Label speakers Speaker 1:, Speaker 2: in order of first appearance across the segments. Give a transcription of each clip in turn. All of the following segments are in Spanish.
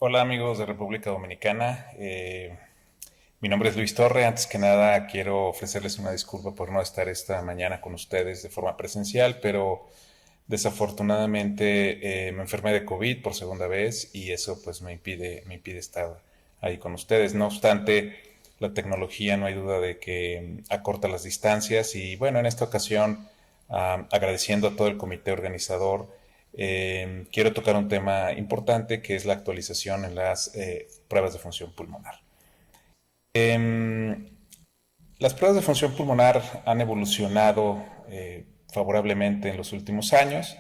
Speaker 1: Hola amigos de República Dominicana, mi nombre es Luis Torre. Antes que nada quiero ofrecerles una disculpa por no estar esta mañana con ustedes de forma presencial, pero desafortunadamente me enfermé de COVID por segunda vez y eso pues me impide estar ahí con ustedes. No obstante, la tecnología no hay duda de que acorta las distancias y bueno, en esta ocasión agradeciendo a todo el comité organizador, quiero tocar un tema importante que es la actualización en las pruebas de función pulmonar. Las pruebas de función pulmonar han evolucionado favorablemente en los últimos años.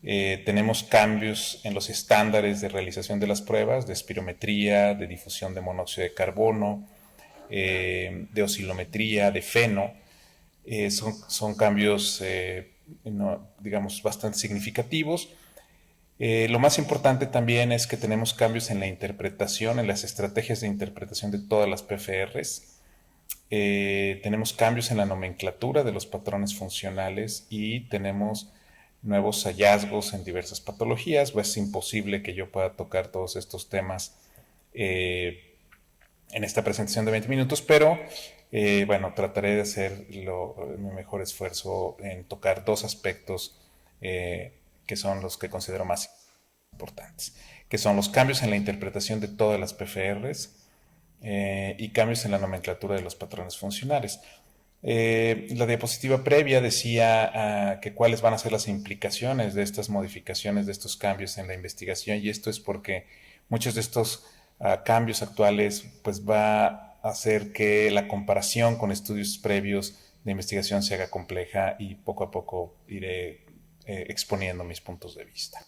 Speaker 1: Tenemos cambios en los estándares de realización de las pruebas, de espirometría, de difusión de monóxido de carbono, de oscilometría, de feno. Son cambios, no, digamos, bastante significativos. Lo más importante también es que tenemos cambios en la interpretación, en las estrategias de interpretación de todas las PFRs. Tenemos cambios en la nomenclatura de los patrones funcionales y tenemos nuevos hallazgos en diversas patologías. Pues es imposible que yo pueda tocar todos estos temas en esta presentación de 20 minutos, pero bueno, trataré de hacer mi mejor esfuerzo en tocar dos aspectos que son los que considero más importantes, que son los cambios en la interpretación de todas las PFRs y cambios en la nomenclatura de los patrones funcionales. La diapositiva previa decía que cuáles van a ser las implicaciones de estas modificaciones, de estos cambios en la investigación, y esto es porque muchos de estos cambios actuales pues va a hacer que la comparación con estudios previos de investigación se haga compleja y poco a poco iré exponiendo mis puntos de vista.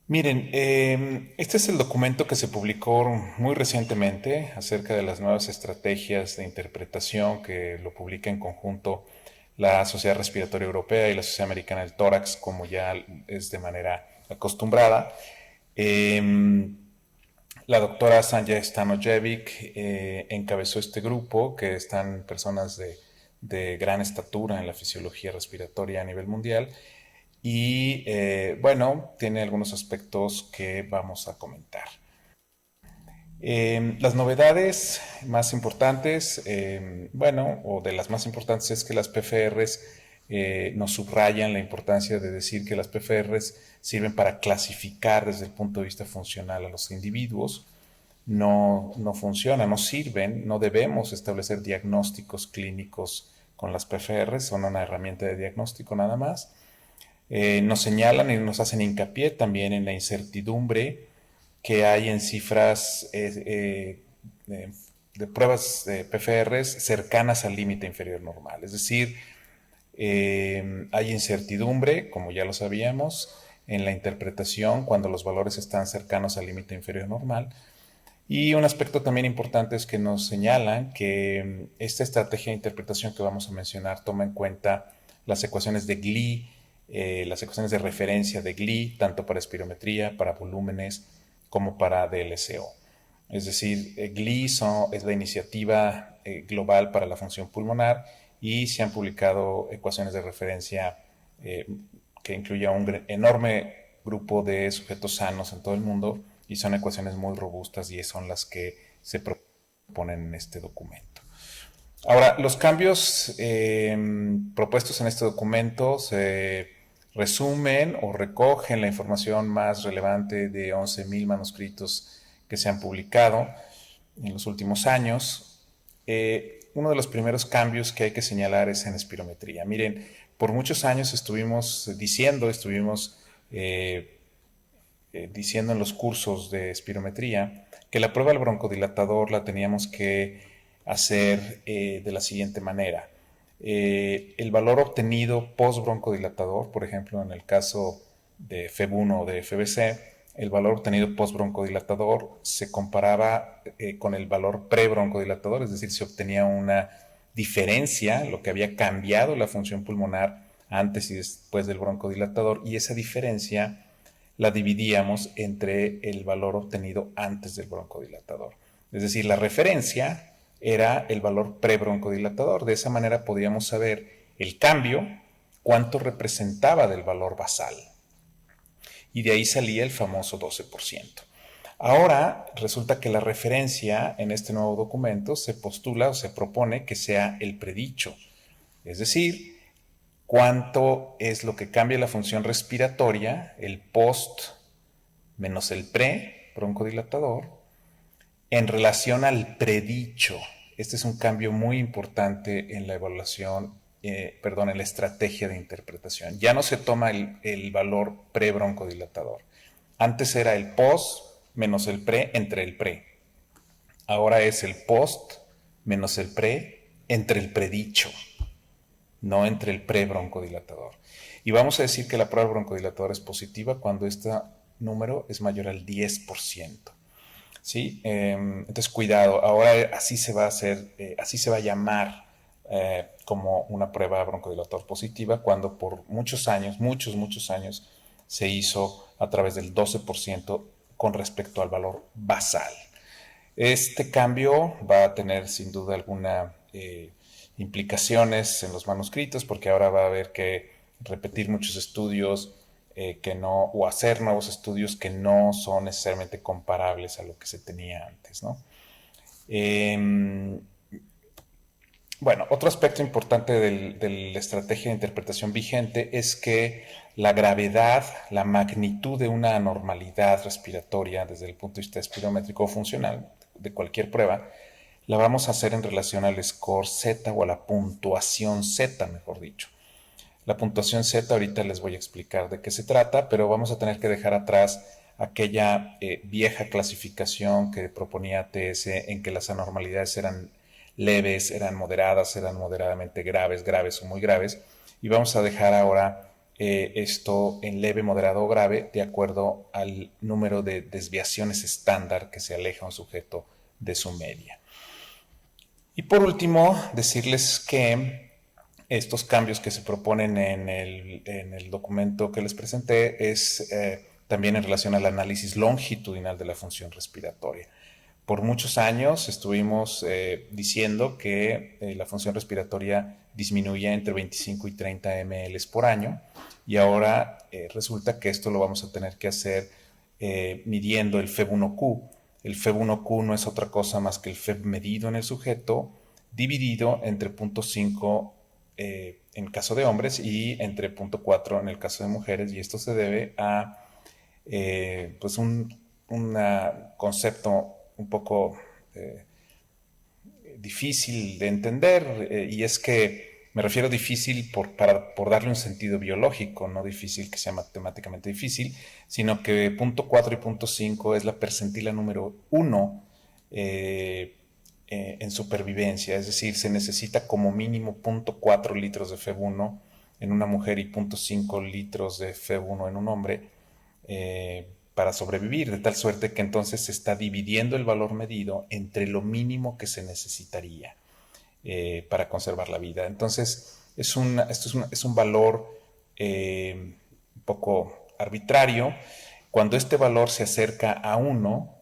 Speaker 1: Miren, este es el documento que se publicó muy recientemente acerca de las nuevas estrategias de interpretación que lo publica en conjunto la Sociedad Respiratoria Europea y la Sociedad Americana del Tórax, como ya es de manera acostumbrada. La doctora Sanja Stanojevic encabezó este grupo, que están personas de gran estatura en la fisiología respiratoria a nivel mundial, y bueno, tiene algunos aspectos que vamos a comentar. Las novedades más importantes, bueno, o de las más importantes es que las PFRs nos subrayan la importancia de decir que las PFRs sirven para clasificar desde el punto de vista funcional a los individuos. No funcionan, no sirven, no debemos establecer diagnósticos clínicos con las PFRs, son una herramienta de diagnóstico nada más. Nos señalan y nos hacen hincapié también en la incertidumbre que hay en cifras de pruebas de PFRs cercanas al límite inferior normal. Es decir, hay incertidumbre, como ya lo sabíamos, en la interpretación cuando los valores están cercanos al límite inferior normal. Y un aspecto también importante es que nos señalan que esta estrategia de interpretación que vamos a mencionar toma en cuenta las ecuaciones de Glee, las ecuaciones de referencia de Glee, tanto para espirometría, para volúmenes, como para DLCO. Es decir, Glee es la iniciativa global para la función pulmonar y se han publicado ecuaciones de referencia que incluye a un enorme grupo de sujetos sanos en todo el mundo, y son ecuaciones muy robustas y son las que se proponen en este documento. Ahora, los cambios propuestos en este documento se resumen o recogen la información más relevante de 11.000 manuscritos que se han publicado en los últimos años. Uno de los primeros cambios que hay que señalar es en espirometría. Miren, por muchos años estuvimos diciendo en los cursos de espirometría que la prueba del broncodilatador la teníamos que hacer de la siguiente manera. El valor obtenido post broncodilatador, por ejemplo, en el caso de FEB1 o de FBC, el valor obtenido post broncodilatador se comparaba con el valor pre-broncodilatador, es decir, se obtenía una diferencia, lo que había cambiado la función pulmonar antes y después del broncodilatador, y esa diferencia la dividíamos entre el valor obtenido antes del broncodilatador. Es decir, la referencia era el valor pre-broncodilatador. De esa manera podíamos saber el cambio, cuánto representaba del valor basal. y de ahí salía el famoso 12%. Ahora resulta que la referencia en este nuevo documento se postula o se propone que sea el predicho, es decir, cuánto es lo que cambia la función respiratoria, el post menos el pre broncodilatador, en relación al predicho. Este es un cambio muy importante en la evaluación, en la estrategia de interpretación. Ya no se toma el valor pre-broncodilatador. Antes era el post menos el pre entre el pre. Ahora es el post menos el pre entre el predicho, no entre el pre-broncodilatador. Y vamos a decir que la prueba broncodilatadora es positiva cuando este número es mayor al 10%. ¿Sí? Entonces, cuidado, ahora así se va a hacer, así se va a llamar como una prueba broncodilatador positiva cuando por muchos años, muchos años, se hizo a través del 12% con respecto al valor basal. Este cambio va a tener sin duda alguna implicaciones en los manuscritos porque ahora va a haber que repetir muchos estudios que no, o hacer nuevos estudios que no son necesariamente comparables a lo que se tenía antes, ¿no? Bueno, otro aspecto importante de la estrategia de interpretación vigente es que la gravedad, la magnitud de una anormalidad respiratoria desde el punto de vista espirométrico o funcional de cualquier prueba, la vamos a hacer en relación al score Z o a la puntuación Z, mejor dicho. La puntuación Z, ahorita les voy a explicar de qué se trata, pero vamos a tener que dejar atrás aquella vieja clasificación que proponía ATS en que las anormalidades eran leves, eran moderadas, eran moderadamente graves, graves o muy graves, y vamos a dejar ahora esto en leve, moderado o grave de acuerdo al número de desviaciones estándar que se aleja un sujeto de su media. Y por último, decirles que estos cambios que se proponen en el documento que les presenté es también en relación al análisis longitudinal de la función respiratoria. Por muchos años estuvimos diciendo que la función respiratoria disminuía entre 25 y 30 ml por año y ahora resulta que esto lo vamos a tener que hacer midiendo el FEB1Q. El FEB1Q no es otra cosa más que el FEB medido en el sujeto dividido entre 0.5 en caso de hombres y entre 0.4 en el caso de mujeres, y esto se debe a pues un concepto un poco difícil de entender, y es que me refiero difícil por darle un sentido biológico, no difícil que sea matemáticamente difícil, sino que 0.4 y 0.5 es la percentila número 1 en supervivencia, es decir, se necesita como mínimo 0.4 litros de FEB1 en una mujer y 0.5 litros de FEB1 en un hombre para sobrevivir, de tal suerte que entonces se está dividiendo el valor medido entre lo mínimo que se necesitaría para conservar la vida. Entonces, es un valor un poco arbitrario. Cuando este valor se acerca a 1,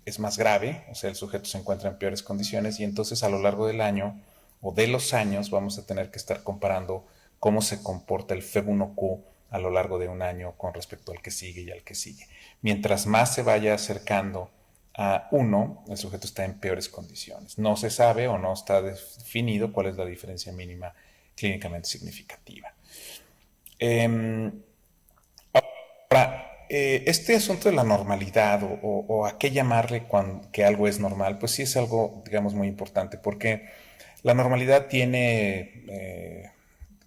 Speaker 1: es más grave, o sea, el sujeto se encuentra en peores condiciones y entonces a lo largo del año o de los años vamos a tener que estar comparando cómo se comporta el FEB1Q a lo largo de un año con respecto al que sigue y al que sigue. Mientras más se vaya acercando a 1, el sujeto está en peores condiciones. No se sabe o no está definido cuál es la diferencia mínima clínicamente significativa. Ahora, este asunto de la normalidad o a qué llamarle que algo es normal, pues sí es algo, digamos, muy importante, porque la normalidad tiene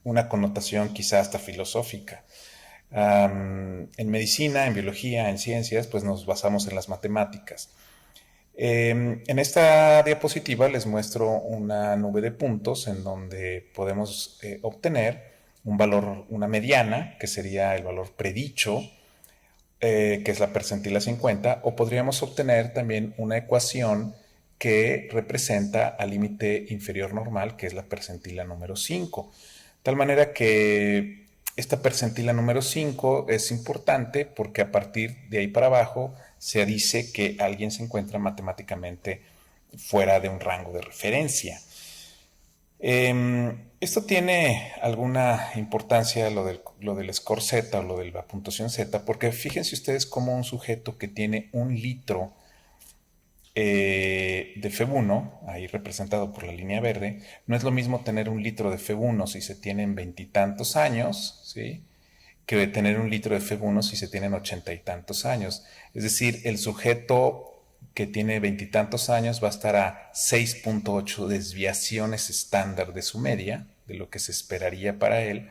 Speaker 1: una connotación quizá hasta filosófica. En medicina, en biología, en ciencias, pues nos basamos en las matemáticas. En esta diapositiva les muestro una nube de puntos en donde podemos obtener un valor, una mediana, que sería el valor predicho, que es la percentila 50, o podríamos obtener también una ecuación que representa al límite inferior normal, que es la percentila número 5. Tal manera que esta percentila número 5 es importante porque a partir de ahí para abajo se dice que alguien se encuentra matemáticamente fuera de un rango de referencia. Esto tiene alguna importancia, lo del score Z o lo de la puntuación Z, porque fíjense ustedes cómo un sujeto que tiene 1 litro de FEB1, ahí representado por la línea verde, no es lo mismo tener 1 litro de FEB1 si se tienen veintitantos años, ¿sí? Que tener 1 litro de FEB1 si se tienen 80 y tantos años. Es decir, el sujeto que tiene veintitantos años va a estar a 6.8 desviaciones estándar de su media, de lo que se esperaría para él,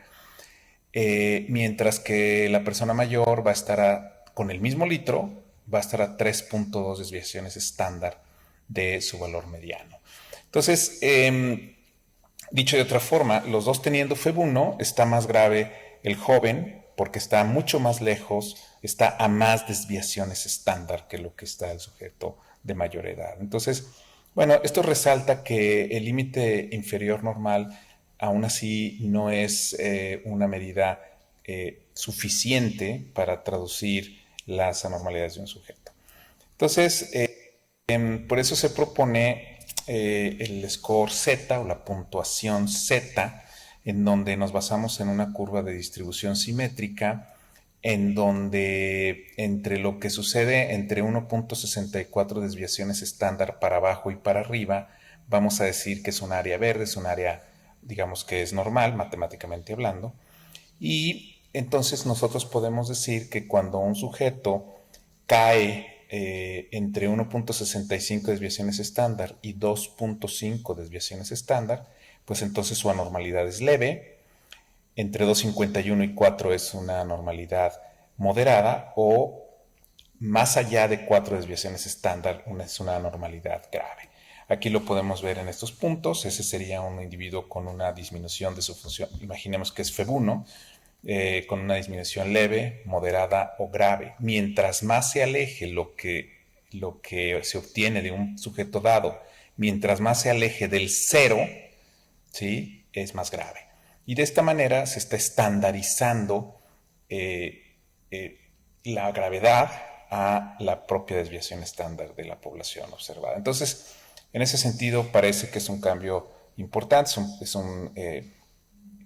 Speaker 1: mientras que la persona mayor va a estar con el mismo litro, va a estar a 3.2 desviaciones estándar de su valor mediano. Entonces, dicho de otra forma, los dos teniendo FEB1, está más grave el joven porque está mucho más lejos, está a más desviaciones estándar que lo que está el sujeto de mayor edad. Entonces, bueno, esto resalta que el límite inferior normal aún así no es una medida suficiente para traducir las anormalidades de un sujeto. Entonces, por eso se propone el score Z o la puntuación Z, en donde nos basamos en una curva de distribución simétrica, en donde entre lo que sucede entre 1.64 desviaciones estándar para abajo y para arriba, vamos a decir que es un área verde, es un área, digamos que es normal, matemáticamente hablando, y entonces nosotros podemos decir que cuando un sujeto cae entre 1.65 desviaciones estándar y 2.5 desviaciones estándar, pues entonces su anormalidad es leve, entre 2.51 y 4 es una anormalidad moderada o más allá de 4 desviaciones estándar es una anormalidad grave. Aquí lo podemos ver en estos puntos. Ese sería un individuo con una disminución de su función. Imaginemos que es FEB1, con una disminución leve, moderada o grave. Mientras más se aleje lo que se obtiene de un sujeto dado, mientras más se aleje del cero, ¿sí? Es más grave. Y de esta manera se está estandarizando la gravedad a la propia desviación estándar de la población observada. Entonces, en ese sentido, parece que es un cambio importante, es un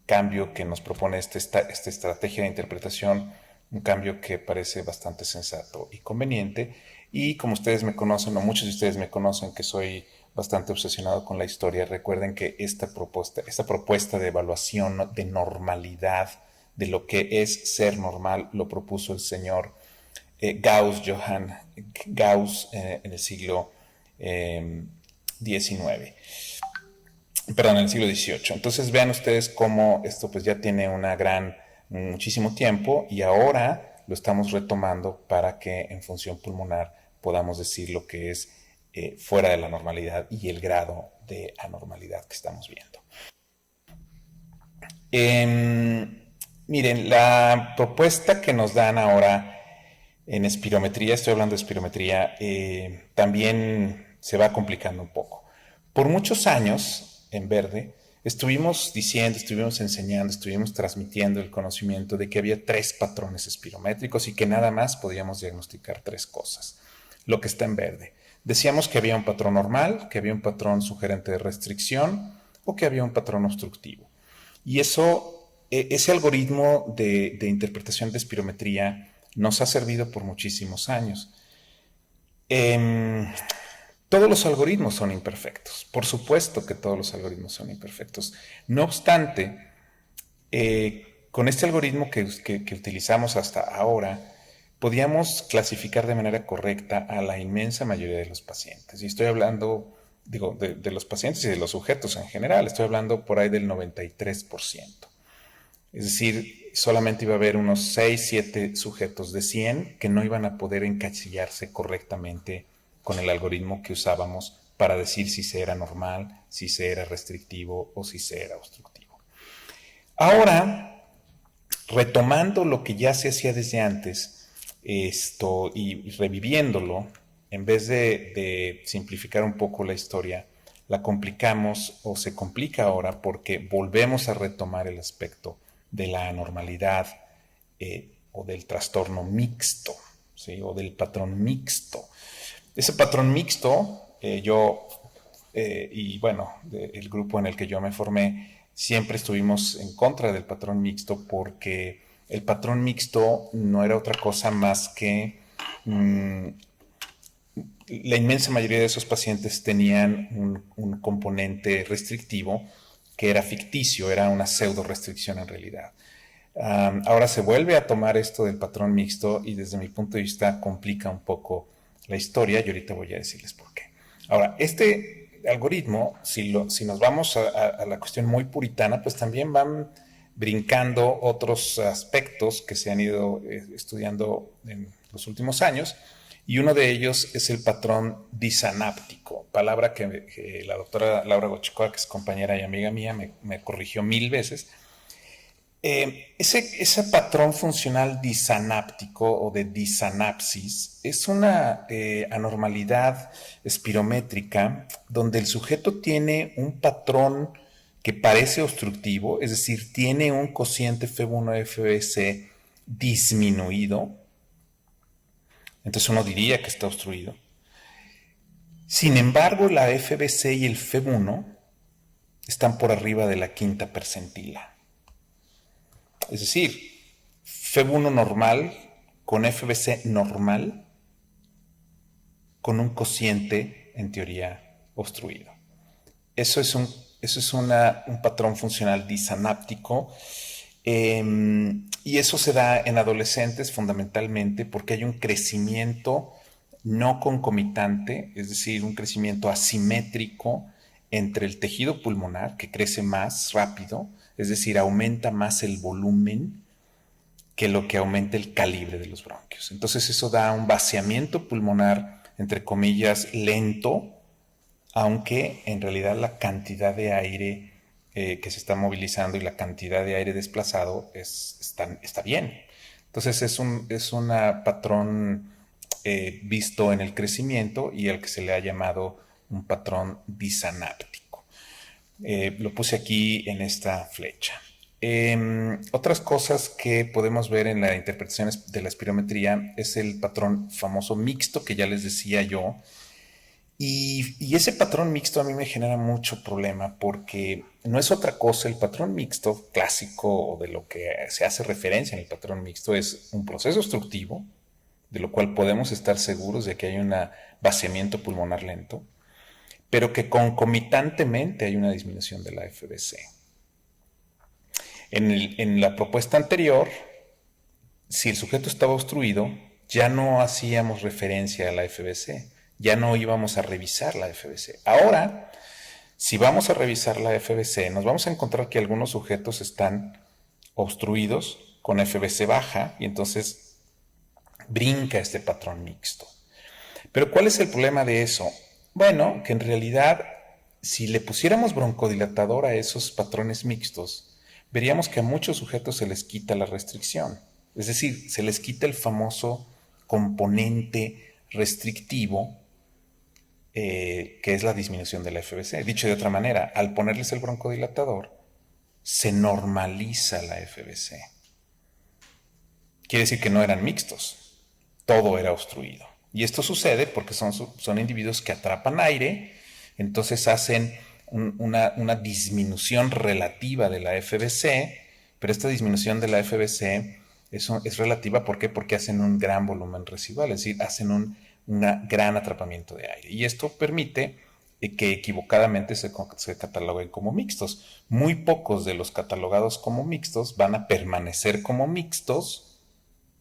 Speaker 1: cambio que nos propone esta estrategia de interpretación, un cambio que parece bastante sensato y conveniente. Y como ustedes me conocen, o muchos de ustedes me conocen, que soy bastante obsesionado con la historia, recuerden que esta propuesta de evaluación de normalidad, de lo que es ser normal, lo propuso el señor Johann Gauss, en el siglo XIX. Perdón, en el siglo XVIII. Entonces vean ustedes cómo esto pues ya tiene muchísimo tiempo, y ahora lo estamos retomando para que en función pulmonar podamos decir lo que es fuera de la normalidad y el grado de anormalidad que estamos viendo. Miren, la propuesta que nos dan ahora en espirometría, estoy hablando de espirometría, también se va complicando un poco. Por muchos años, en verde, estuvimos diciendo, estuvimos enseñando, estuvimos transmitiendo el conocimiento de que había 3 patrones espirométricos y que nada más podíamos diagnosticar 3 cosas. Lo que está en verde. Decíamos que había un patrón normal, que había un patrón sugerente de restricción o que había un patrón obstructivo. Y ese algoritmo de interpretación de espirometría nos ha servido por muchísimos años. Todos los algoritmos son imperfectos. Por supuesto que todos los algoritmos son imperfectos. No obstante, con este algoritmo que utilizamos hasta ahora, podíamos clasificar de manera correcta a la inmensa mayoría de los pacientes. Y estoy hablando, digo, de los pacientes y de los sujetos en general. Estoy hablando por ahí del 93%. Es decir, solamente iba a haber unos 6, 7 sujetos de 100 que no iban a poder encasillarse correctamente con el algoritmo que usábamos para decir si se era normal, si se era restrictivo o si se era obstructivo. Ahora, retomando lo que ya se hacía desde antes, y reviviéndolo, en vez de simplificar un poco la historia, la complicamos, o se complica ahora porque volvemos a retomar el aspecto de la anormalidad o del trastorno mixto, ¿sí? O del patrón mixto. Ese patrón mixto, yo y bueno, el grupo en el que yo me formé, siempre estuvimos en contra del patrón mixto porque el patrón mixto no era otra cosa más que la inmensa mayoría de esos pacientes tenían un componente restrictivo que era ficticio, era una pseudo restricción en realidad. Ahora se vuelve a tomar esto del patrón mixto y desde mi punto de vista complica un poco la historia y ahorita voy a decirles por qué. Ahora, este algoritmo, si nos vamos a la cuestión muy puritana, pues también van brincando otros aspectos que se han ido estudiando en los últimos años, y uno de ellos es el patrón disanáptico, palabra que la doctora Laura Gochicoa, que es compañera y amiga mía, me corrigió 1000 veces. Ese patrón funcional disanáptico o de disanapsis es una anormalidad espirométrica donde el sujeto tiene un patrón que parece obstructivo, es decir, tiene un cociente F1-FBC disminuido, entonces uno diría que está obstruido. Sin embargo, la FBC y el FEB1 están por arriba de la quinta percentila. Es decir, FEB1 normal con FBC normal con un cociente, en teoría, obstruido. Eso es un patrón funcional disanáptico. Y eso se da en adolescentes fundamentalmente porque hay un crecimiento no concomitante, es decir, un crecimiento asimétrico entre el tejido pulmonar, que crece más rápido, es decir, aumenta más el volumen que lo que aumenta el calibre de los bronquios. Entonces eso da un vaciamiento pulmonar, entre comillas, lento, aunque en realidad la cantidad de aire que se está movilizando y la cantidad de aire desplazado está bien. Entonces es un patrón visto en el crecimiento y al que se le ha llamado un patrón disanáptico. Lo puse aquí en esta flecha. Otras cosas que podemos ver en la interpretación de la espirometría es el patrón famoso mixto que ya les decía yo. Y ese patrón mixto a mí me genera mucho problema porque no es otra cosa. El patrón mixto clásico o de lo que se hace referencia en el patrón mixto es un proceso obstructivo, de lo cual podemos estar seguros de que hay un vaciamiento pulmonar lento, pero que concomitantemente hay una disminución de la FBC. En la propuesta anterior, si el sujeto estaba obstruido, ya no hacíamos referencia a la FBC, ya no íbamos a revisar la FBC. Ahora, si vamos a revisar la FBC, nos vamos a encontrar que algunos sujetos están obstruidos con FBC baja y entonces brinca este patrón mixto. Pero ¿cuál es el problema de eso? Bueno, que en realidad, si le pusiéramos broncodilatador a esos patrones mixtos, veríamos que a muchos sujetos se les quita la restricción. Es decir, se les quita el famoso componente restrictivo que es la disminución de la FBC. Dicho de otra manera, al ponerles el broncodilatador, se normaliza la FBC. Quiere decir que no eran mixtos, todo era obstruido. Y esto sucede porque son individuos que atrapan aire, entonces hacen una disminución relativa de la FBC, pero esta disminución de la FBC es relativa. ¿Por qué? Porque hacen un gran volumen residual, es decir, hacen un gran atrapamiento de aire. Y esto permite que equivocadamente se cataloguen como mixtos. Muy pocos de los catalogados como mixtos van a permanecer como mixtos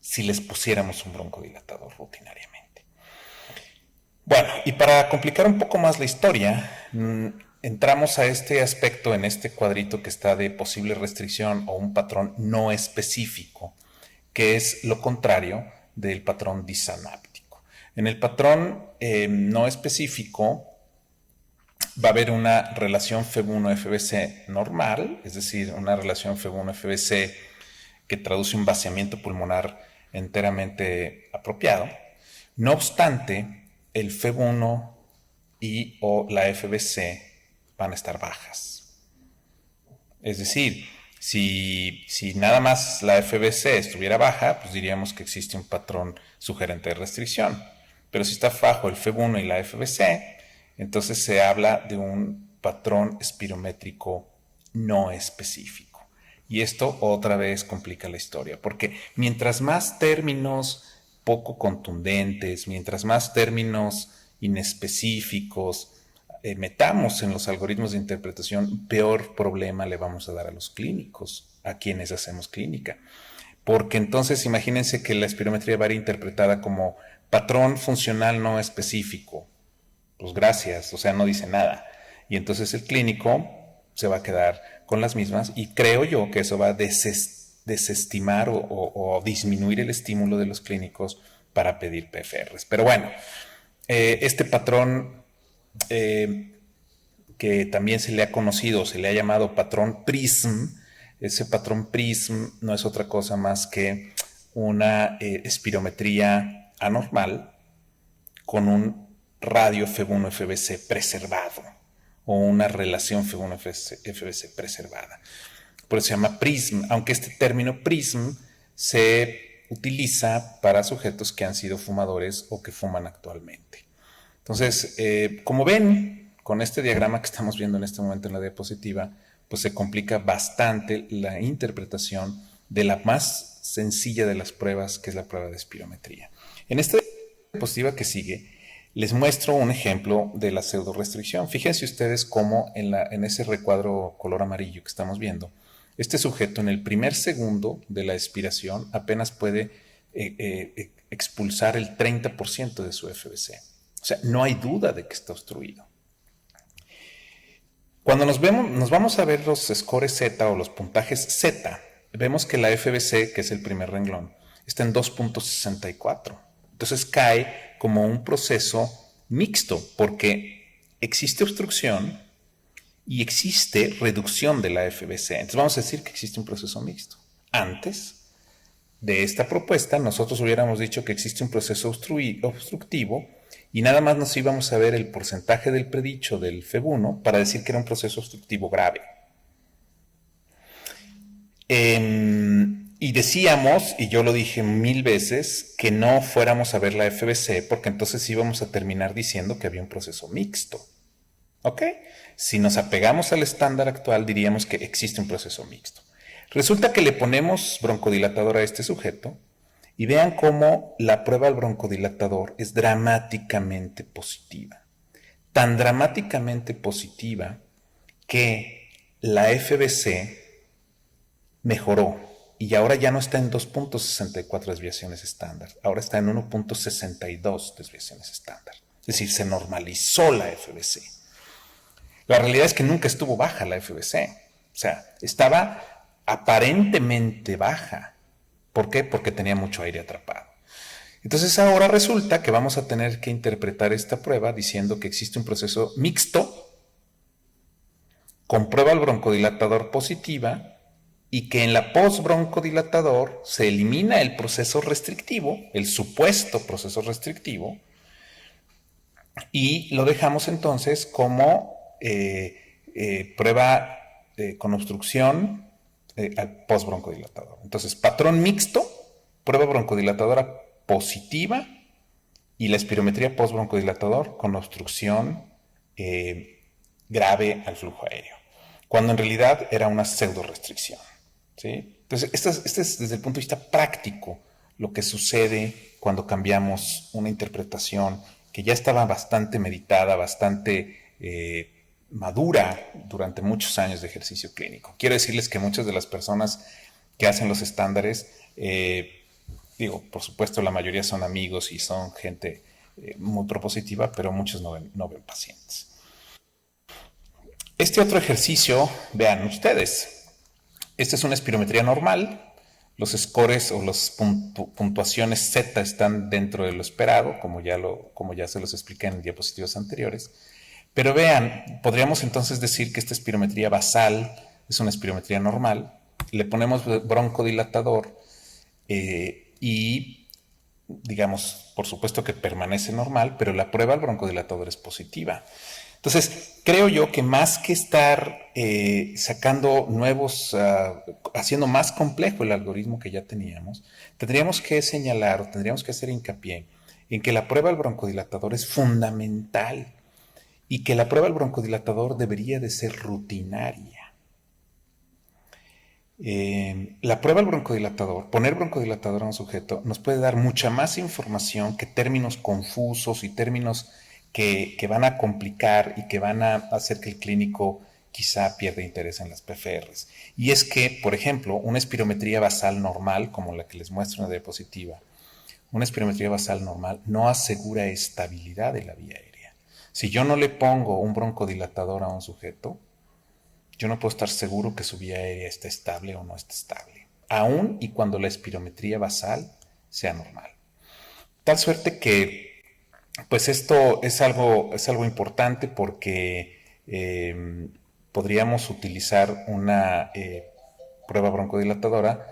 Speaker 1: si les pusiéramos un broncodilatador rutinariamente. Bueno, y para complicar un poco más la historia, entramos a este aspecto en este cuadrito que está de posible restricción o un patrón no específico, que es lo contrario del patrón disanáptico. En el patrón no específico va a haber una relación FEB1-FBC normal, es decir, una relación FEB1-FBC que traduce un vaciamiento pulmonar enteramente apropiado. No obstante, el FEB1 o la FBC van a estar bajas. Es decir, si nada más la FBC estuviera baja, pues diríamos que existe un patrón sugerente de restricción. Pero si está bajo el FEB1 y la FBC, Entonces se habla de un patrón espirométrico no específico. Y esto otra vez complica la historia, porque mientras más términos poco contundentes, mientras más términos inespecíficos metamos en los algoritmos de interpretación, peor problema le vamos a dar a los clínicos, a quienes hacemos clínica. Porque entonces imagínense que la espirometría va a ser interpretada como patrón funcional no específico. Pues gracias, o sea, no dice nada. Y entonces el clínico se va a quedar con las mismas y creo yo que eso va a desestimar o disminuir el estímulo de los clínicos para pedir PFRs. Pero bueno, este patrón que también se le ha conocido, se le ha llamado patrón PRISM, ese patrón PRISM no es otra cosa más que una espirometría anormal con un radio F1-FBC preservado o una relación F1-FBC preservada. Por eso se llama PRISM, aunque este término PRISM se utiliza para sujetos que han sido fumadores o que fuman actualmente. Entonces, como ven, con este diagrama que estamos viendo en este momento en la diapositiva, pues se complica bastante la interpretación de la más sencilla de las pruebas, que es la prueba de espirometría. En esta diapositiva que sigue, les muestro un ejemplo de la pseudorestricción. Fíjense ustedes cómo en ese recuadro color amarillo que estamos viendo, este sujeto en el primer segundo de la expiración apenas puede expulsar el 30% de su FBC. O sea, no hay duda de que está obstruido. Cuando nos vamos a ver los scores Z o los puntajes Z, vemos que la FBC, que es el primer renglón, está en 2.64. Entonces cae como un proceso mixto, porque existe obstrucción y existe reducción de la FBC. Entonces vamos a decir que existe un proceso mixto. Antes de esta propuesta, nosotros hubiéramos dicho que existe un proceso obstructivo y nada más nos íbamos a ver el porcentaje del predicho del FEB1 para decir que era un proceso obstructivo grave. Y decíamos, y yo lo dije 1000 veces, que no fuéramos a ver la FBC porque entonces íbamos a terminar diciendo que había un proceso mixto. ¿Ok? Si nos apegamos al estándar actual, diríamos que existe un proceso mixto. Resulta que le ponemos broncodilatador a este sujeto y vean cómo la prueba del broncodilatador es dramáticamente positiva. Tan dramáticamente positiva que la FBC mejoró y ahora ya no está en 2.64 desviaciones estándar, ahora está en 1.62 desviaciones estándar. Es decir, se normalizó la FBC. La realidad es que nunca estuvo baja la FBC. O sea, estaba aparentemente baja. ¿Por qué? Porque tenía mucho aire atrapado. Entonces ahora resulta que vamos a tener que interpretar esta prueba diciendo que existe un proceso mixto con prueba al broncodilatador positiva y que en la post-broncodilatador se elimina el proceso restrictivo, el supuesto proceso restrictivo, y lo dejamos entonces como prueba con obstrucción al post-broncodilatador. Entonces, patrón mixto, prueba broncodilatadora positiva y la espirometría post-broncodilatador con obstrucción grave al flujo aéreo, cuando en realidad era una pseudo-restricción. ¿Sí? Entonces, este es desde el punto de vista práctico lo que sucede cuando cambiamos una interpretación que ya estaba bastante meditada, bastante madura durante muchos años de ejercicio clínico. Quiero decirles que muchas de las personas que hacen los estándares, por supuesto la mayoría son amigos y son gente muy propositiva, pero muchos no ven pacientes. Este otro ejercicio, vean ustedes, esta es una espirometría normal, los scores o las puntuaciones Z están dentro de lo esperado, como ya se los expliqué en diapositivas anteriores. Pero vean, podríamos entonces decir que esta espirometría basal es una espirometría normal, le ponemos broncodilatador y, digamos, por supuesto que permanece normal, pero la prueba al broncodilatador es positiva. Entonces, creo yo que más que estar sacando nuevos, haciendo más complejo el algoritmo que ya teníamos, tendríamos que señalar, tendríamos que hacer hincapié en que la prueba al broncodilatador es fundamental y que la prueba del broncodilatador debería de ser rutinaria. La prueba del broncodilatador, poner broncodilatador a un sujeto, nos puede dar mucha más información que términos confusos y términos que van a complicar y que van a hacer que el clínico quizá pierda interés en las PFRs. Y es que, por ejemplo, una espirometría basal normal, como la que les muestro en la diapositiva, una espirometría basal normal no asegura estabilidad de la vía aérea. Si yo no le pongo un broncodilatador a un sujeto, yo no puedo estar seguro que su vía aérea está estable o no está estable, aun y cuando la espirometría basal sea normal. Tal suerte que, pues esto es algo importante porque podríamos utilizar una prueba broncodilatadora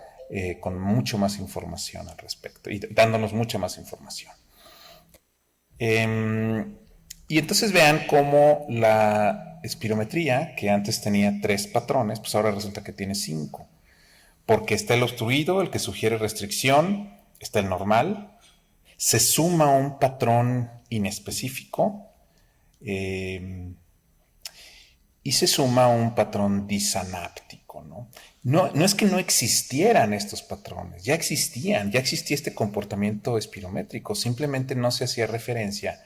Speaker 1: con mucho más información al respecto y dándonos mucha más información. Y entonces vean cómo la espirometría, que antes tenía 3 patrones, pues ahora resulta que tiene 5. Porque está el obstruido, el que sugiere restricción, está el normal, se suma un patrón inespecífico y se suma un patrón disanáptico, ¿no? No es que no existieran estos patrones, ya existía este comportamiento espirométrico, simplemente no se hacía referencia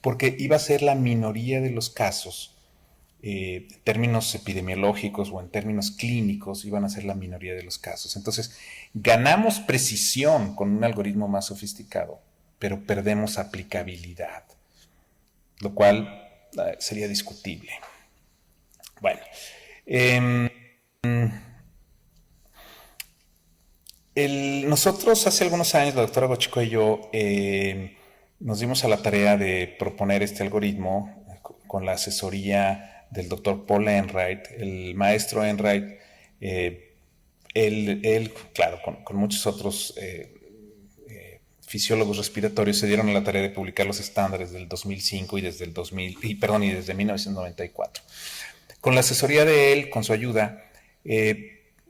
Speaker 1: porque iba a ser la minoría de los casos, en términos epidemiológicos o en términos clínicos, iban a ser la minoría de los casos. Entonces, ganamos precisión con un algoritmo más sofisticado, pero perdemos aplicabilidad, lo cual sería discutible. Bueno, nosotros hace algunos años, la doctora Gochico y yo, nos dimos a la tarea de proponer este algoritmo con la asesoría del doctor Paul Enright. El maestro Enright, él claro, con muchos otros fisiólogos respiratorios, se dieron a la tarea de publicar los estándares del 2005 y desde el 2000, y desde 1994. Con la asesoría de él, con su ayuda,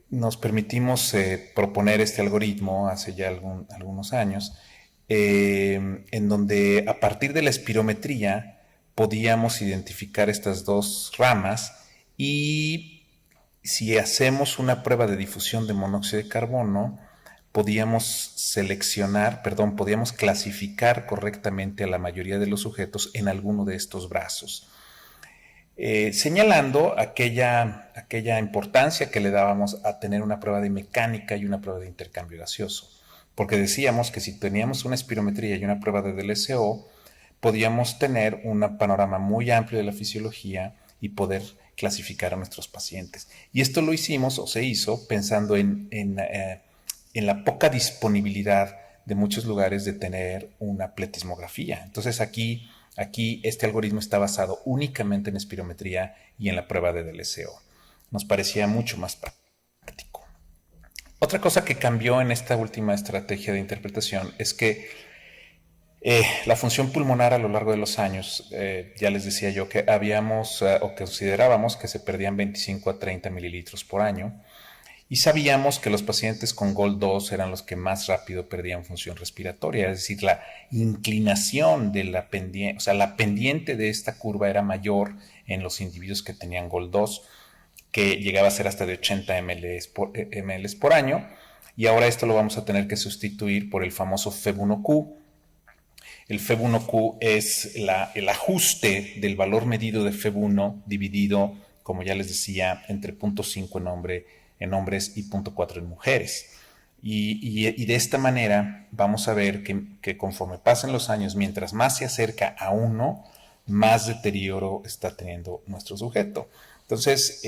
Speaker 1: nos permitimos proponer este algoritmo hace ya algunos años, en donde a partir de la espirometría podíamos identificar estas dos ramas y si hacemos una prueba de difusión de monóxido de carbono, podíamos clasificar correctamente a la mayoría de los sujetos en alguno de estos brazos. Señalando aquella importancia que le dábamos a tener una prueba de mecánica y una prueba de intercambio gaseoso. Porque decíamos que si teníamos una espirometría y una prueba de DLCO, podíamos tener un panorama muy amplio de la fisiología y poder clasificar a nuestros pacientes. Y esto lo hicimos o se hizo pensando en la poca disponibilidad de muchos lugares de tener una pletismografía. Entonces aquí este algoritmo está basado únicamente en espirometría y en la prueba de DLCO. Nos parecía mucho más práctico. Otra cosa que cambió en esta última estrategia de interpretación es que la función pulmonar a lo largo de los años, ya les decía yo que habíamos o que considerábamos que se perdían 25 a 30 mililitros por año. Y sabíamos que los pacientes con GOLD2 eran los que más rápido perdían función respiratoria, es decir, la inclinación de la pendiente, o sea, la pendiente de esta curva era mayor en los individuos que tenían GOLD2, que llegaba a ser hasta de 80 ml por año, y ahora esto lo vamos a tener que sustituir por el famoso FEV1Q. El FEV1Q es el ajuste del valor medido de FEV1 dividido, como ya les decía, entre 0.5 en hombres y 0.4 en mujeres. Y de esta manera vamos a ver que conforme pasan los años, mientras más se acerca a 1, más deterioro está teniendo nuestro sujeto. Entonces,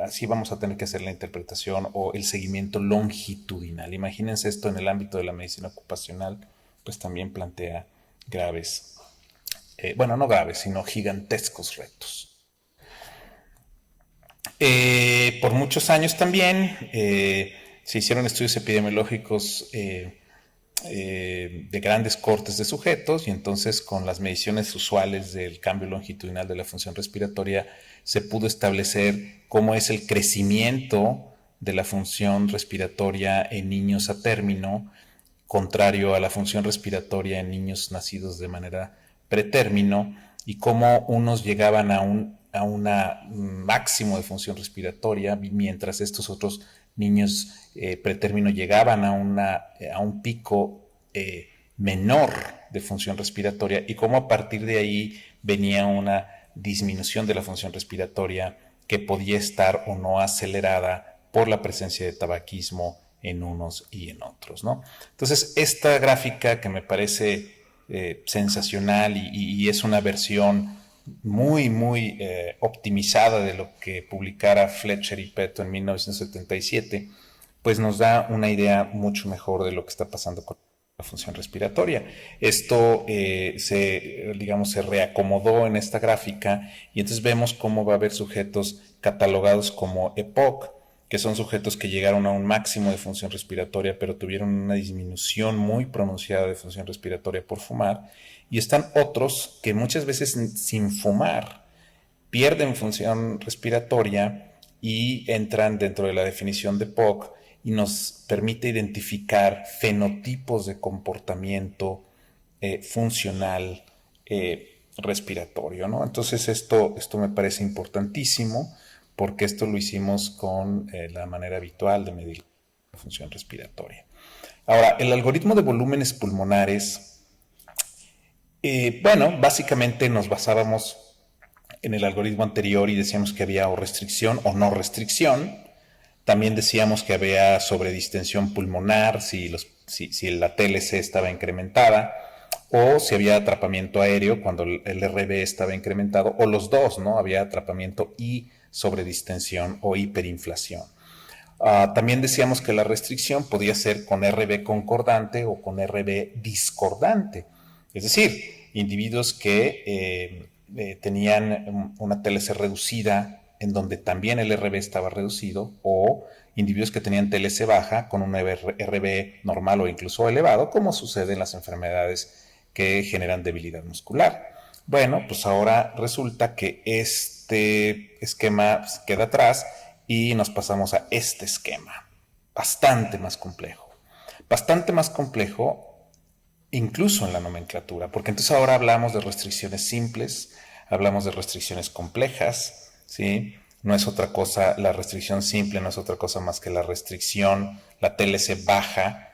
Speaker 1: así vamos a tener que hacer la interpretación o el seguimiento longitudinal. Imagínense esto en el ámbito de la medicina ocupacional, pues también plantea graves, no graves, sino gigantescos retos. Por muchos años también se hicieron estudios epidemiológicos de grandes cortes de sujetos y entonces con las mediciones usuales del cambio longitudinal de la función respiratoria se pudo establecer cómo es el crecimiento de la función respiratoria en niños a término, contrario a la función respiratoria en niños nacidos de manera pretérmino y cómo unos llegaban a un máximo de función respiratoria, mientras estos otros niños pretérmino llegaban a un pico menor de función respiratoria, y cómo a partir de ahí venía una disminución de la función respiratoria que podía estar o no acelerada por la presencia de tabaquismo en unos y en otros, ¿no? Entonces, esta gráfica que me parece sensacional y es una versión muy optimizada de lo que publicara Fletcher y Peto en 1977, pues nos da una idea mucho mejor de lo que está pasando con la función respiratoria. Esto se reacomodó en esta gráfica, y entonces vemos cómo va a haber sujetos catalogados como EPOC, que son sujetos que llegaron a un máximo de función respiratoria, pero tuvieron una disminución muy pronunciada de función respiratoria por fumar, y están otros que muchas veces sin fumar pierden función respiratoria y entran dentro de la definición de POC, y nos permite identificar fenotipos de comportamiento funcional respiratorio, ¿no? Entonces esto me parece importantísimo, porque esto lo hicimos con la manera habitual de medir la función respiratoria. Ahora, el algoritmo de volúmenes pulmonares, básicamente nos basábamos en el algoritmo anterior y decíamos que había o restricción o no restricción. También decíamos que había sobredistensión pulmonar si la TLC estaba incrementada, o si había atrapamiento aéreo cuando el RB estaba incrementado, o los dos, ¿no? Había atrapamiento y sobredistensión o hiperinflación. También decíamos que la restricción podía ser con RB concordante o con RB discordante, es decir, individuos que tenían una TLC reducida en donde también el RB estaba reducido, o individuos que tenían TLC baja con un RB normal o incluso elevado, como sucede en las enfermedades que generan debilidad muscular. Bueno, pues ahora resulta que este esquema queda atrás y nos pasamos a este esquema, bastante más complejo incluso en la nomenclatura, porque entonces ahora hablamos de restricciones simples, hablamos de restricciones complejas, ¿sí? No es otra cosa, la restricción simple no es otra cosa más que la restricción, la TLC baja,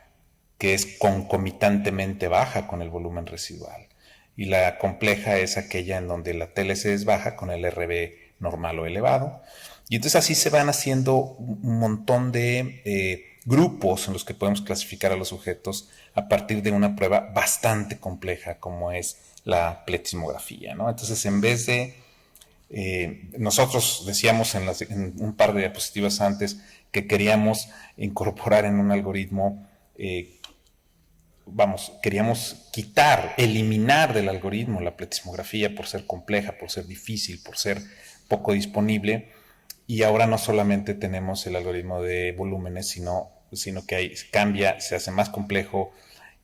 Speaker 1: que es concomitantemente baja con el volumen residual. Y la compleja es aquella en donde la TLC es baja con el RB normal o elevado. Y entonces así se van haciendo un montón de grupos en los que podemos clasificar a los sujetos a partir de una prueba bastante compleja como es la pletismografía, ¿no? Entonces, en vez de nosotros decíamos en un par de diapositivas antes que queríamos incorporar en un algoritmo, queríamos eliminar del algoritmo la pletismografía por ser compleja, por ser difícil, por ser poco disponible, y ahora no solamente tenemos el algoritmo de volúmenes, sino que cambia, se hace más complejo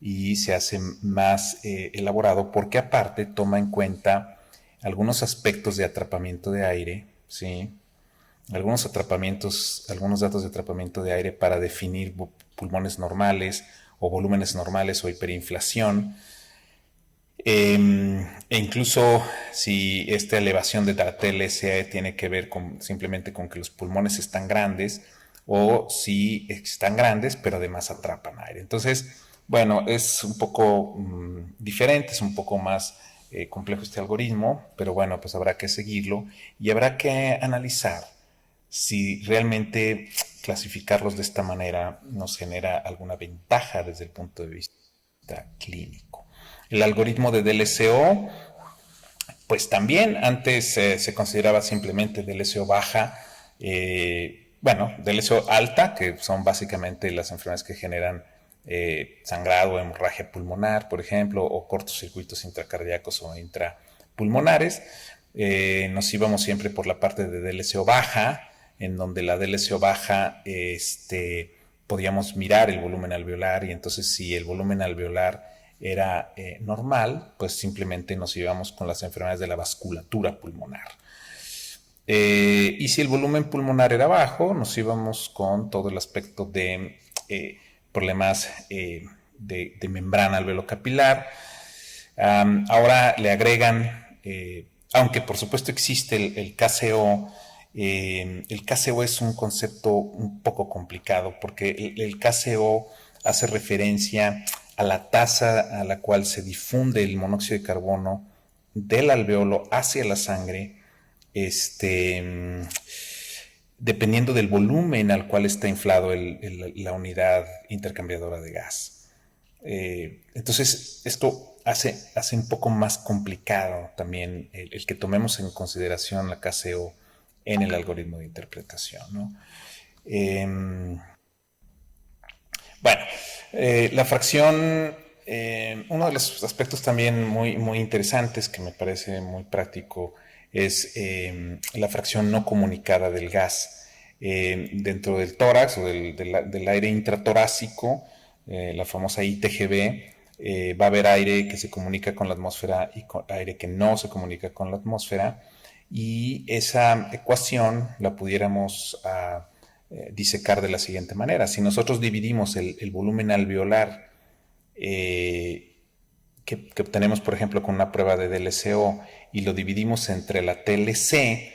Speaker 1: y se hace más elaborado, porque aparte toma en cuenta algunos aspectos de atrapamiento de aire, ¿sí? Algunos datos de atrapamiento de aire para definir pulmones normales o volúmenes normales o hiperinflación. E incluso si esta elevación de la TLC tiene que ver simplemente con que los pulmones están grandes, o si están grandes pero además atrapan aire. Entonces, bueno, es un poco diferente, es un poco más complejo este algoritmo, pero bueno, pues habrá que seguirlo y habrá que analizar si realmente clasificarlos de esta manera nos genera alguna ventaja desde el punto de vista clínico. El algoritmo de DLCO, pues también antes se consideraba simplemente DLCO baja, DLCO alta, que son básicamente las enfermedades que generan sangrado, hemorragia pulmonar, por ejemplo, o cortocircuitos intracardíacos o intrapulmonares. Nos íbamos siempre por la parte de DLCO baja, en donde la DLCO baja podíamos mirar el volumen alveolar, y entonces si el volumen alveolar era normal, pues simplemente nos íbamos con las enfermedades de la vasculatura pulmonar. Y si el volumen pulmonar era bajo, nos íbamos con todo el aspecto de problemas de membrana alveolocapilar. Ahora le agregan, aunque por supuesto existe el KCO. El KCO es un concepto un poco complicado porque el KCO hace referencia a la tasa a la cual se difunde el monóxido de carbono del alveolo hacia la sangre, dependiendo del volumen al cual está inflado la unidad intercambiadora de gas. Entonces, esto hace un poco más complicado también el que tomemos en consideración la KCO en el algoritmo de interpretación, ¿no? Bueno, la fracción, uno de los aspectos también muy interesantes que me parece muy práctico es la fracción no comunicada del gas. Dentro del tórax o del aire intratorácico, la famosa ITGB, va a haber aire que se comunica con la atmósfera y aire que no se comunica con la atmósfera, y esa ecuación la pudiéramos disecar de la siguiente manera. Si nosotros dividimos el volumen alveolar que obtenemos, por ejemplo, con una prueba de DLCO y lo dividimos entre la TLC,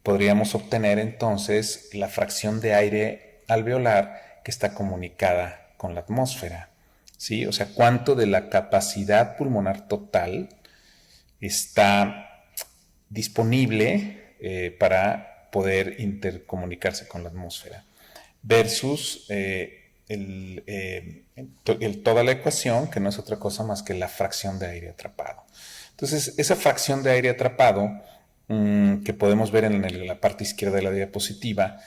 Speaker 1: podríamos obtener entonces la fracción de aire alveolar que está comunicada con la atmósfera, ¿sí? O sea, cuánto de la capacidad pulmonar total está disponible para poder intercomunicarse con la atmósfera versus toda la ecuación, que no es otra cosa más que la fracción de aire atrapado. Entonces, esa fracción de aire atrapado que podemos ver en la parte izquierda de la diapositiva,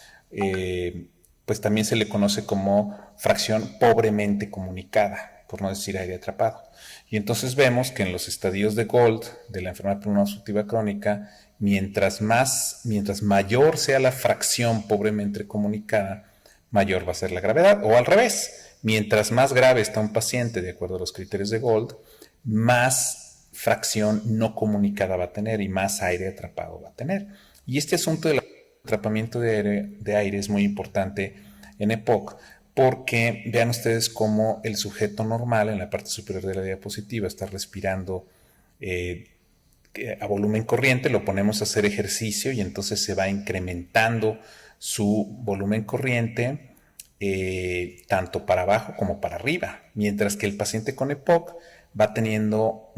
Speaker 1: pues también se le conoce como fracción pobremente comunicada, por no decir aire atrapado. Y entonces vemos que en los estadios de Gold de la enfermedad pulmonar obstructiva crónica, mientras mayor sea la fracción pobremente comunicada, mayor va a ser la gravedad, o al revés, mientras más grave está un paciente de acuerdo a los criterios de Gold, más fracción no comunicada va a tener y más aire atrapado va a tener. Y este asunto del atrapamiento de aire es muy importante en EPOC, porque vean ustedes cómo el sujeto normal en la parte superior de la diapositiva está respirando a volumen corriente, lo ponemos a hacer ejercicio y entonces se va incrementando su volumen corriente tanto para abajo como para arriba, mientras que el paciente con EPOC va teniendo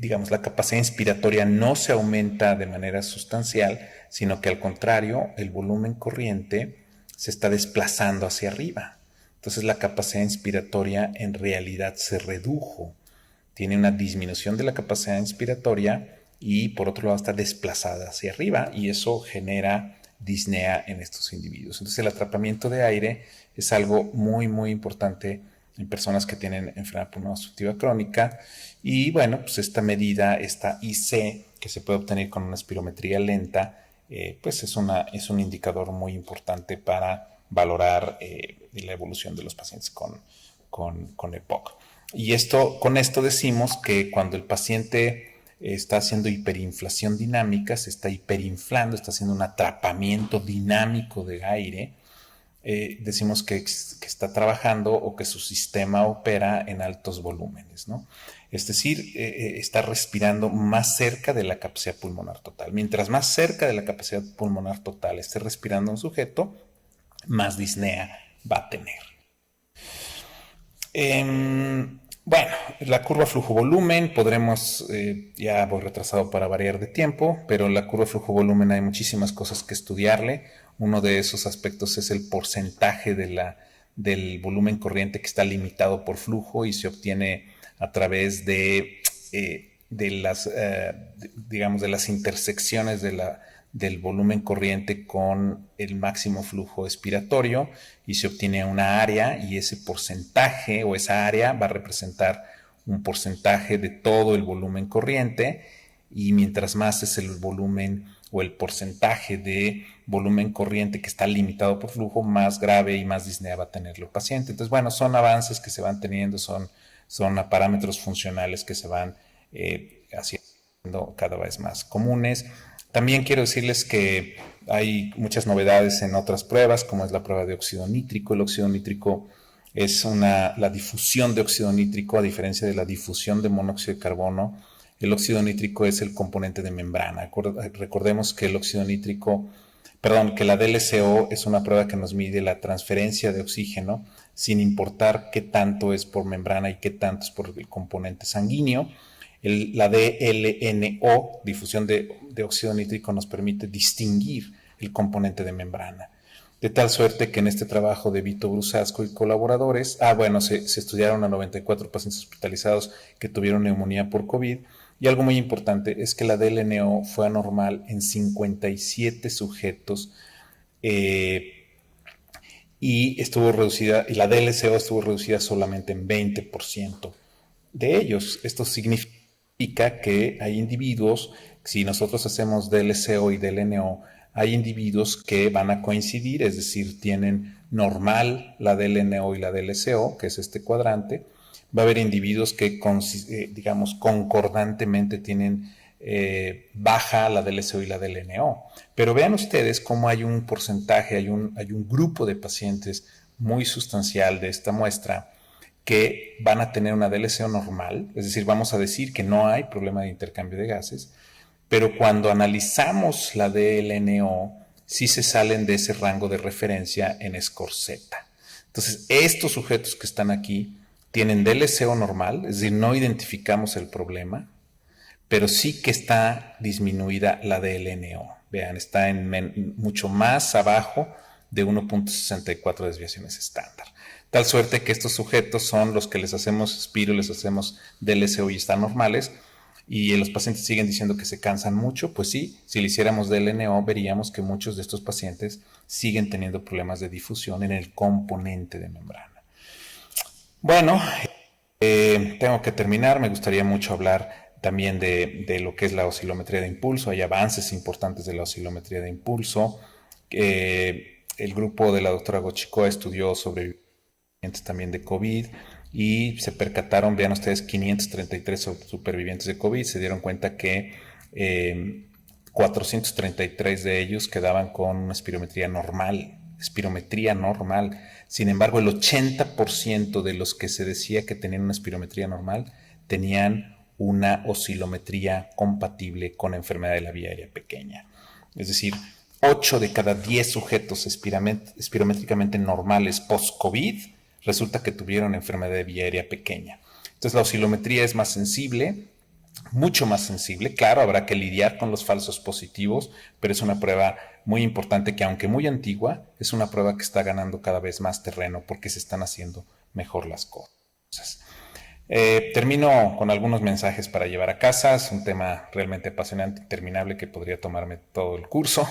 Speaker 1: digamos, la capacidad inspiratoria no se aumenta de manera sustancial, sino que al contrario, el volumen corriente se está desplazando hacia arriba. Entonces la capacidad inspiratoria en realidad se redujo. Tiene una disminución de la capacidad inspiratoria y por otro lado está desplazada hacia arriba, y eso genera disnea en estos individuos. Entonces el atrapamiento de aire es algo muy importante en personas que tienen enfermedad pulmonar obstructiva crónica. Y bueno, pues esta medida, esta IC, que se puede obtener con una espirometría lenta, pues es un indicador muy importante para valorar la evolución de los pacientes con EPOC. Y con esto decimos que cuando el paciente está haciendo hiperinflación dinámica, se está hiperinflando, está haciendo un atrapamiento dinámico de aire, decimos que está trabajando o que su sistema opera en altos volúmenes, ¿no? Es decir, está respirando más cerca de la capacidad pulmonar total. Mientras más cerca de la capacidad pulmonar total esté respirando un sujeto, más disnea va a tener. Bueno, la curva flujo-volumen, podremos, ya voy retrasado para variar de tiempo, pero la curva flujo-volumen hay muchísimas cosas que estudiarle. Uno de esos aspectos es el porcentaje del volumen corriente que está limitado por flujo y se obtiene a través de las intersecciones del volumen corriente con el máximo flujo expiratorio, y se obtiene una área, y ese porcentaje o esa área va a representar un porcentaje de todo el volumen corriente, y mientras más es el volumen o el porcentaje de volumen corriente que está limitado por flujo, más grave y más disnea va a tener el paciente. Entonces, bueno, son avances que se van teniendo, son parámetros funcionales que se van haciendo cada vez más comunes. También quiero decirles que hay muchas novedades en otras pruebas, como es la prueba de óxido nítrico. El óxido nítrico es la difusión de óxido nítrico, a diferencia de la difusión de monóxido de carbono. El óxido nítrico es el componente de membrana. Recordemos que el óxido nítrico, perdón, que la DLCO es una prueba que nos mide la transferencia de oxígeno sin importar qué tanto es por membrana y qué tanto es por el componente sanguíneo. La DLNO, difusión de óxido nítrico, nos permite distinguir el componente de membrana. De tal suerte que en este trabajo de Vito Brusasco y colaboradores, se estudiaron a 94 pacientes hospitalizados que tuvieron neumonía por COVID, y algo muy importante es que la DLNO fue anormal en 57 sujetos y estuvo reducida, y la DLCO estuvo reducida solamente en 20% de ellos. Esto significa que hay individuos, si nosotros hacemos DLCO y DLNO, hay individuos que van a coincidir, es decir, tienen normal la DLNO y la DLCO, que es este cuadrante. Va a haber individuos que, digamos, concordantemente tienen baja la DLCO y la DLNO. Pero vean ustedes cómo hay un porcentaje, hay un grupo de pacientes muy sustancial de esta muestra que van a tener una DLCO normal, es decir, vamos a decir que no hay problema de intercambio de gases, pero cuando analizamos la DLNO, sí se salen de ese rango de referencia en score Z. Entonces, estos sujetos que están aquí tienen DLCO normal, es decir, no identificamos el problema, pero sí que está disminuida la DLNO. Vean, está mucho más abajo de 1.64 desviaciones estándar. Tal suerte que estos sujetos son los que les hacemos Spiro, les hacemos DLCO y están normales, y los pacientes siguen diciendo que se cansan mucho. Pues sí, si le hiciéramos DLNO veríamos que muchos de estos pacientes siguen teniendo problemas de difusión en el componente de membrana. Bueno, tengo que terminar. Me gustaría mucho hablar también de lo que es la oscilometría de impulso. Hay avances importantes de la oscilometría de impulso. El grupo de la doctora Gochikoa estudió sobrevivientes también de COVID y se percataron, vean ustedes, 533 supervivientes de COVID. Se dieron cuenta que 433 de ellos quedaban con una espirometría normal. Sin embargo, el 80% de los que se decía que tenían una espirometría normal tenían una oscilometría compatible con enfermedad de la vía aérea pequeña. Es decir, 8 de cada 10 sujetos espirométricamente normales post-COVID resulta que tuvieron enfermedad de vía aérea pequeña. Entonces la oscilometría es más sensible, mucho más sensible. Claro, habrá que lidiar con los falsos positivos, pero es una prueba muy importante que, aunque muy antigua, es una prueba que está ganando cada vez más terreno porque se están haciendo mejor las cosas. Termino con algunos mensajes para llevar a casa. Es un tema realmente apasionante, interminable, que podría tomarme todo el curso.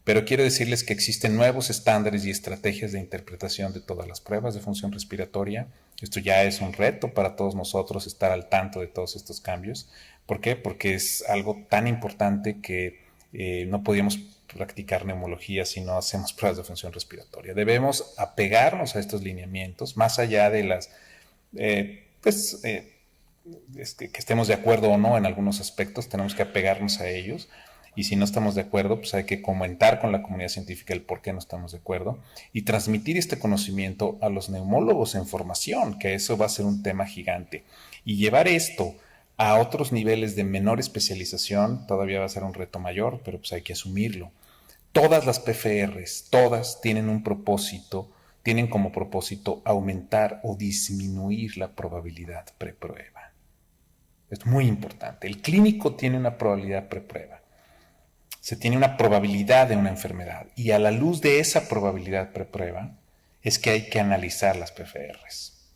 Speaker 1: Pero quiero decirles que existen nuevos estándares y estrategias de interpretación de todas las pruebas de función respiratoria. Esto ya es un reto para todos nosotros, estar al tanto de todos estos cambios. ¿Por qué? Porque es algo tan importante que no podíamos practicar neumología si no hacemos pruebas de función respiratoria. Debemos apegarnos a estos lineamientos, más allá de las que estemos de acuerdo o no en algunos aspectos, tenemos que apegarnos a ellos. Y si no estamos de acuerdo, pues hay que comentar con la comunidad científica el por qué no estamos de acuerdo y transmitir este conocimiento a los neumólogos en formación, que eso va a ser un tema gigante. Y llevar esto a otros niveles de menor especialización todavía va a ser un reto mayor, pero pues hay que asumirlo. Todas las PFRs, todas tienen un propósito, tienen como propósito aumentar o disminuir la probabilidad preprueba. Es muy importante. El clínico tiene una probabilidad preprueba. Se tiene una probabilidad de una enfermedad, y a la luz de esa probabilidad preprueba es que hay que analizar las PFRs.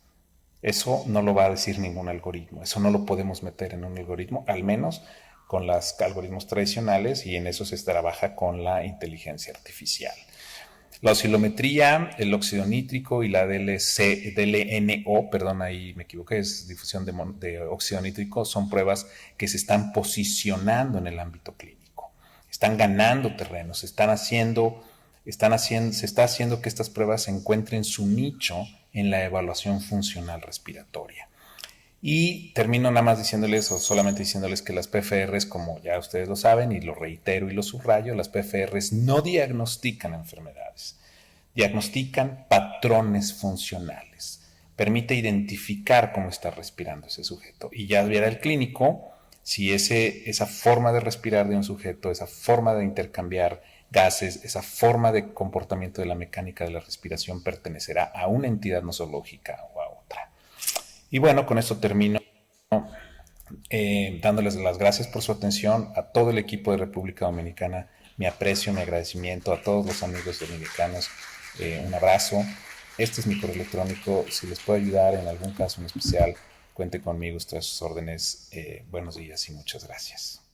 Speaker 1: Eso no lo va a decir ningún algoritmo, eso no lo podemos meter en un algoritmo, al menos con los algoritmos tradicionales, y en eso se trabaja con la inteligencia artificial. La oscilometría, el óxido nítrico y la DLNO, perdón, ahí me equivoqué, es difusión de óxido nítrico, son pruebas que se están posicionando en el ámbito clínico. Están ganando terreno, se está haciendo que estas pruebas encuentren su nicho en la evaluación funcional respiratoria. Y termino nada más diciéndoles, o solamente diciéndoles, que las PFRs, como ya ustedes lo saben, y lo reitero y lo subrayo, las PFRs no diagnostican enfermedades. diagnostican patrones funcionales, permite identificar cómo está respirando ese sujeto y ya verá el clínico si esa forma de respirar de un sujeto, esa forma de intercambiar gases, esa forma de comportamiento de la mecánica de la respiración pertenecerá a una entidad nosológica o a otra. Y bueno, con esto termino dándoles las gracias por su atención a todo el equipo de República Dominicana, mi aprecio, mi agradecimiento a todos los amigos dominicanos, un abrazo. Este es mi correo electrónico, si les puedo ayudar en algún caso en especial, cuente conmigo, estoy a sus órdenes. Buenos días y muchas gracias.